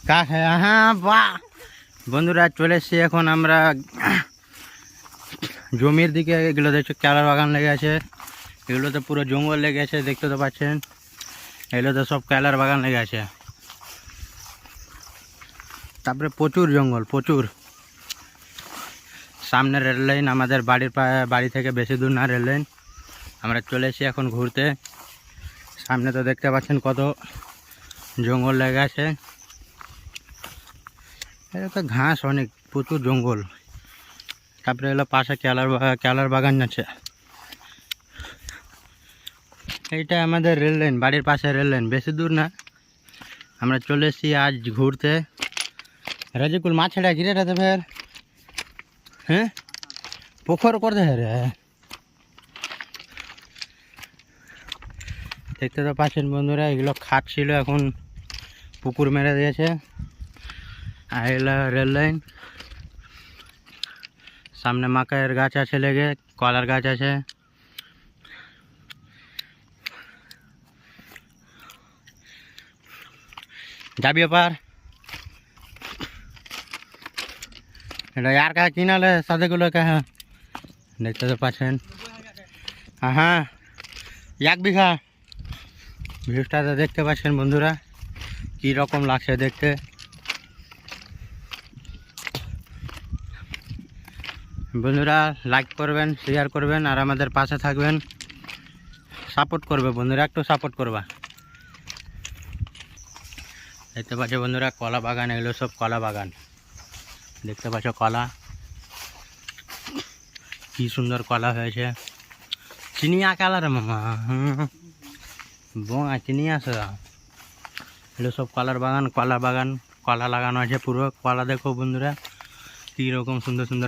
কাক হ্যাঁ বাহ বন্ধুরা চলে এসছি এখন আমরা জমির দিকে। এগুলো দেখছো কেলার বাগান লেগে আছে, এগুলোতে পুরো জঙ্গল লেগে আছে, দেখতে তো পাচ্ছেন। এগুলোতে সব কেলার বাগান লেগে আছে, তারপরে প্রচুর জঙ্গল, প্রচুর। সামনে রেল লাইন, আমাদের বাড়ি থেকে বেশি দূর না রেল লাইন। আমরা চলে এসেছি এখন ঘুরতে। সামনে তো দেখতে পাচ্ছেন কত জঙ্গল লেগে আছে। এটা তো ঘাস অনেক, প্রচুর জঙ্গল। তারপরে এগুলো পাশে কেলার বাগান আছে। এইটা আমাদের রেল লাইন, বাড়ির পাশে রেল লাইন, বেশি দূর না। আমরা চলে এসেছি আজ ঘুরতে। রাজিকুল মাছ ছেড়া গিরে রাতে ফের হ্যাঁ পুকুর করে রে। দেখতে তো পাচ্ছেন বন্ধুরা, এগুলো খাট ছিল, এখন পুকুর মেরে দিয়েছে। আর এগুলো রেল লাইন। সামনে মাকাইয়ের গাছ আছে, লেগে কলার গাছ আছে। যাবি পার এটা यार का किनाले साथेগুলো কা দেখতে তো পাচ্ছেন। হ্যাঁ 1 বিঘা। ভিউটাতে দেখতে পাচ্ছেন বন্ধুরা, কি রকম লাগছে দেখতে। বন্ধুরা লাইক করবেন, শেয়ার করবেন, আর আমাদের পাশে থাকবেন, সাপোর্ট করবে বন্ধুরা, একটু সাপোর্ট করবা। দেখতে পাচ্ছ বন্ধুরা কলা বাগান, এগুলো সব কলা বাগান। দেখতে পাচ্ছ কলা, কি সুন্দর কলা হয়েছে। চিনিয়া কালার মামা বোঙা চিনি আছে। এগুলো সব কলার বাগান, কলা বাগান, কলা লাগানো আছে পুরো। কলা দেখো বন্ধুরা কি রকম সুন্দর সুন্দর।